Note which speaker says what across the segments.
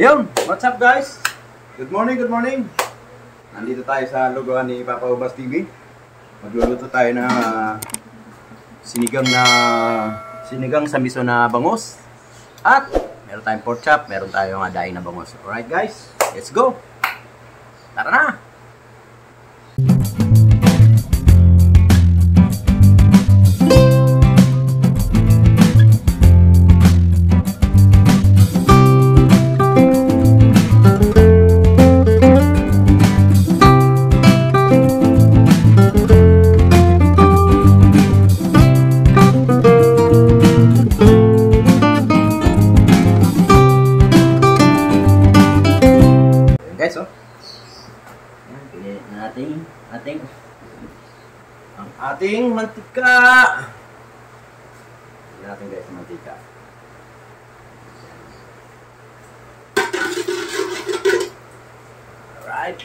Speaker 1: Yun, what's up guys? Good morning, good morning. Nandito tayo sa lugawan ni Papa Ubas TV. Magluluto tayo ng sinigang sa miso na bangus. At meron tayong pork chop, meron tayong daing na bangus. Alright guys, let's go! Tara na! Guys, oh. Yan, piliin natin ang ating mantika. Piliin natin guys, mantika. Alright.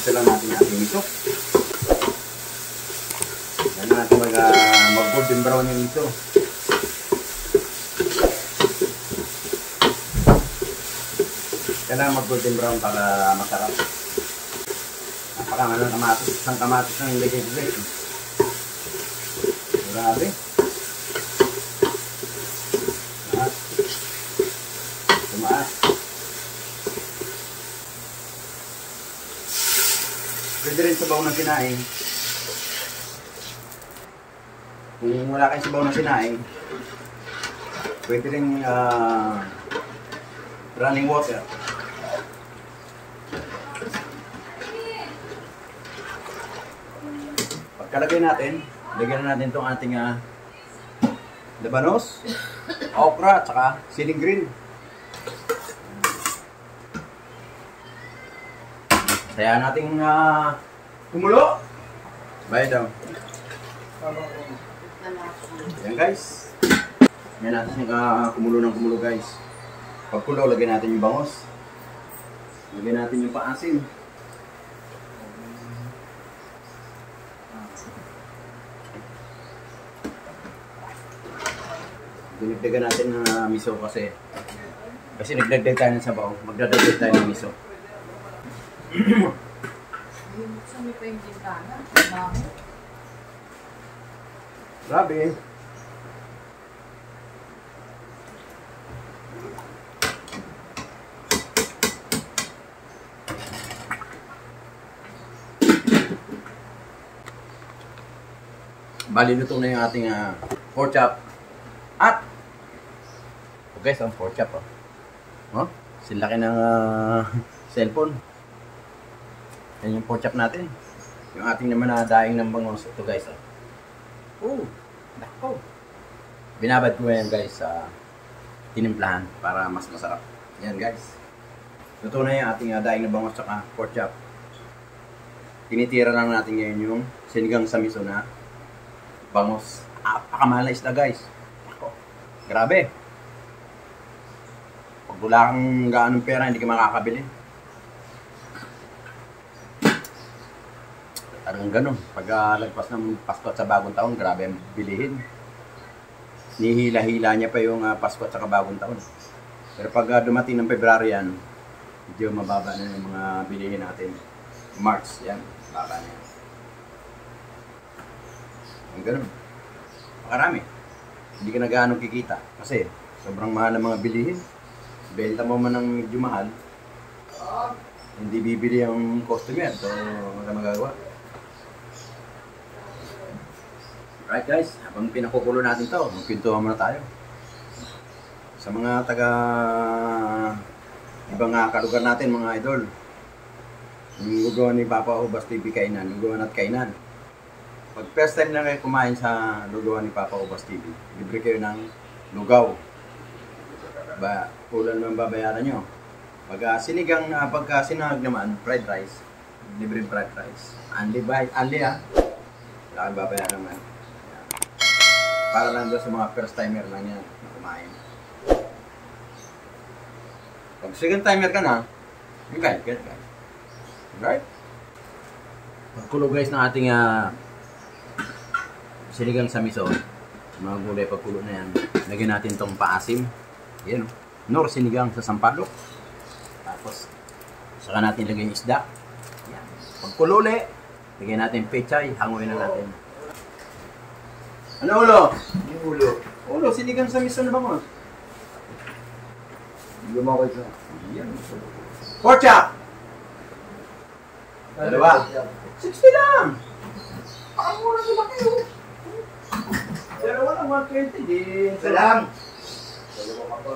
Speaker 1: Ito lang natin ating miso. Yan natin mag-golden brown yung miso. Kailangan mag-golden brown para masarap. Napaka isang kamatis ng ilagay ko guys. Grabe. Tumaas. Pwede rin sabaw ng sinaing. Kung wala kayong sabaw ng sinaing, pwede rin running water. Pagkalagay natin, lagyan na natin itong ating labanos, okra, at saka siling green. Kaya natin kumulo. Bayad daw. Ayan guys. Ayan natin kumulo ng kumulo guys. Pag kulo, lagyan natin yung bangos. Lagyan natin yung paasim. Dinagdagan natin ng miso kasi nagdagdag tayo ng sabaw. Magdadagdag tayo ng miso.
Speaker 2: Buksan mo pa yung bintana.
Speaker 1: Grabe. Bali, luto na yung ating pork chop. At guys, ang pork chop oh. Silaki ng cellphone. Yan yung pork chop natin. Yung ating naman na daing ng bangus. Ito guys. Nako. Binabad ko yan guys sa tinimplahan para mas masarap. Yan guys. Luto na yung ating daing ng bangus at pork chop. Tinitira lang natin ngayon yung sinigang sa miso na bangus. Napakamahal na isda guys. Nako. Grabe. Pag wala kang gaanong pera, hindi ka makakabili. Parang ganun. Pag lagpas ng Pasko at sa bagong taon, grabe ang bilihin. Nihila-hila niya pa yung Pasko at sa bagong taon. Pero pag dumating ng February yan, medyo mababa na yung mga bilihin natin. March, yan. Baba na yan. Ang ganun. Makarami. Hindi ka na gaano kikita. Kasi sobrang mahal ng mga bilihin. Benta mo man ng medyo mahal, hindi bibili ang customer. So, wala magagawa. Right guys, habang pinakukulo natin to, magpintuhan muna tayo. Sa mga ibang kalugar natin, mga idol, yung lugawan ni Papa Ubas TV Kainan, lugawan at kainan. Pag first time na kayo kumain sa lugawan ni Papa Ubas TV, libre kayo ng lugaw. Kulang naman babayaran nyo. Pagka sinahag naman, fried rice. Libreng fried rice. Anli ah. Wala kang babayaran naman. Yan. Para lang doon sa mga first timer lang yan na kumain. Pag second timer ka na, yung guys. Right? Pagkulo guys ng ating sinigang sa miso. Mga gulay pagkulo na yan. Lagyan natin itong paasim. Yan o. Nor sinigang sa sampalok. Tapos, saka natin lagyan yung isda. Yan. Pagkulo ulit, lagyan natin pechay. Hanguin na natin. Ano ulo?
Speaker 3: Yung ulo.
Speaker 1: Ulo, sinigang sa miso na ba mo?
Speaker 3: Lumakot na.
Speaker 1: Yan. Pork chop! Dalawa. 60 lang! Parang mura sila kayo. Dalawa lang, 120 din.
Speaker 3: Isa lang.
Speaker 1: Dalawa ka pa.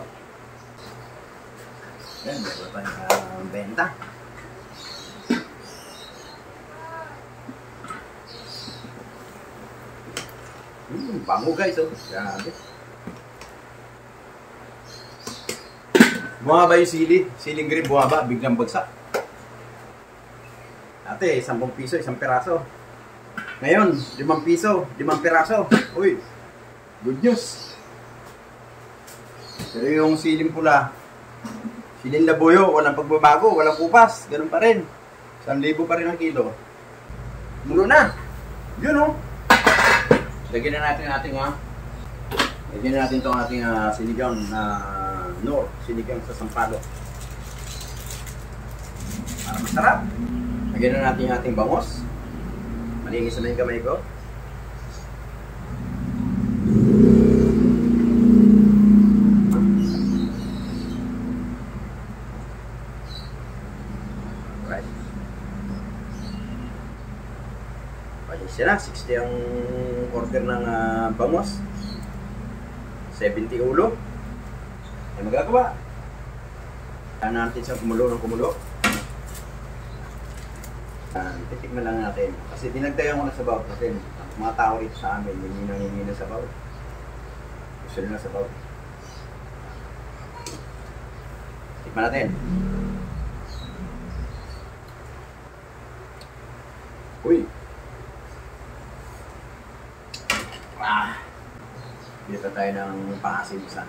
Speaker 1: Yan, dalawa pa na benta. Bango guys, oh. Grabe. Bumaba yung siling green bumaba, biglang bagsak. Dati, 10 piso, 1 peraso. Ngayon, 5 piso, 5 peraso. Uy, good news. Pero yung siling pula, siling labuyo, walang pagbabago, walang kupas, ganun pa rin. 1,000 pa rin ang kilo. Mulo na. Yun oh. Lagyan na natin ating lagyan na natin itong ating sinigang na sinigang sa sampalok. Para masarap. Lagyan na natin yung ating bangos. Malinis na yung kamay ko. Right. Palis na, 60 ang order ng bangos. 70 ulo. Ay magagawa. Kaya natin siyang kumulo ng kumulo. Titikman lang natin. Kasi dinagdagan ko na sabaw kasi mga tao rito sa amin, hindi na sabaw. Gusto nila sabaw. Tikman natin. Uy! Dito tayo ng paasim isa.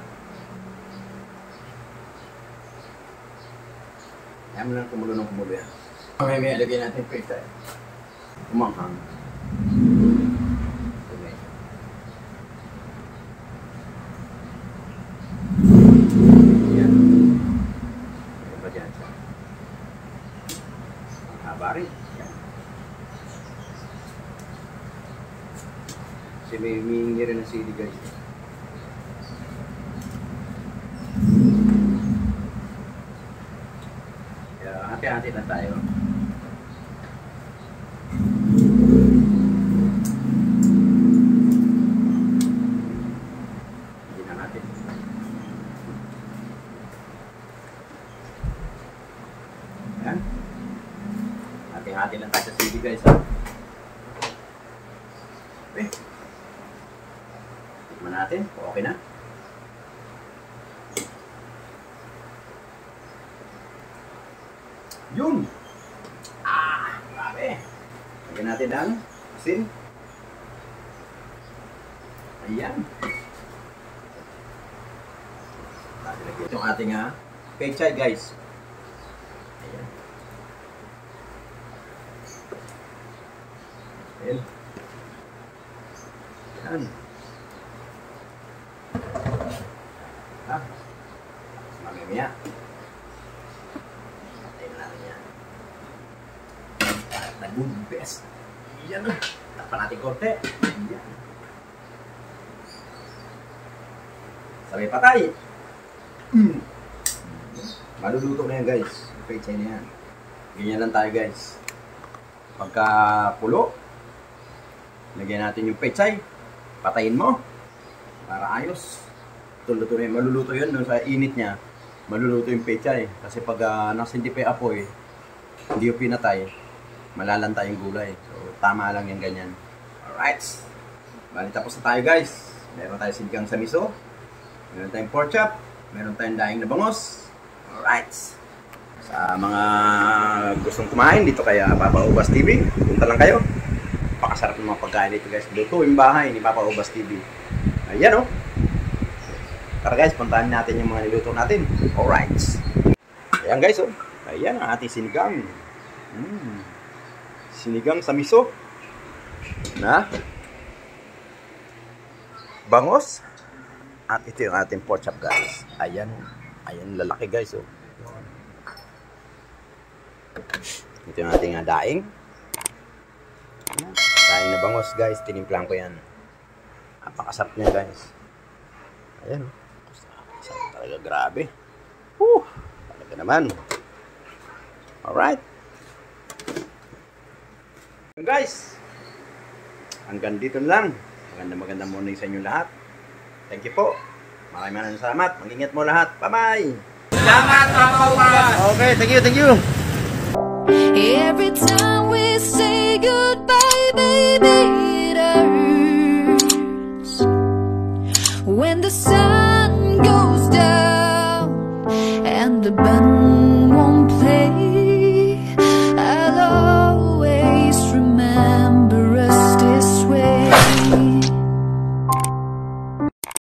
Speaker 1: Kaya mo lang kumulo ng kumulo yan. May lagyan natin pita eh. Umanghang. Okay. Yan. Ano ba dyan siya? Ang haba rin. Yan. Kasi may humihingi rin ng sili guys. Kaya hati-hati na tayo. Hati-hati lang tayo sa CD guys ha. Okay. Tikman natin. Okay na. Yun! Grabe! Lagyan natin ang asin. Ayan. Lagyan itong ating pechay guys. Ayan. Ayan. Ayan. Mamimaya. Patayin natin yan. At nag-good best. Ayan. Takpan natin konti. Ayan. Sabay patay. Maluluto na yan guys. Pechay na yan. Ganyan lang tayo guys. Pagka pulo, lagyan natin yung pechay. Patayin mo. Para ayos. Luto na yun. Maluluto yun no, sa init niya. Maluluto yung pechay. Kasi pag nasindi pa yung apoy, hindi yung pinatay, malalanta yung gulay. So tama lang yung ganyan. Alright. Bali tapos na tayo guys. Meron tayo sinigang sa miso. Meron tayong pork chop. Meron tayong daing na bangos. Alright. Sa mga gustong kumain dito kay Papa Ubas TV, punta lang kayo. Pakasarap ng mga pagkain dito guys. Luto yung bahay ni Papa Ubas TV. Ayan oh. Tara guys, puntahan natin yung mga niluto natin. Alright. Ayan guys oh. Ayan ang ating sinigang. Sinigang sa miso. Na bangos. At ito yung ating pork chop guys. Ayan. Ayan lalaki guys oh. Ito yung ating daing. Daing na bangos guys. Tinimplang ko yan. Napakasarap niya guys. Ayan oh. Sarap talaga, grabe. Talaga naman. Alright. Guys, hanggang dito lang. Magandang morning sa inyo lahat. Thank you po. Maraming salamat. Mag-ingat mo lahat. Bye-bye.
Speaker 3: Salamat, Papa Ubas.
Speaker 1: Okay, thank you.
Speaker 4: Every time we say goodbye, baby, it hurts. When the sun goes down and the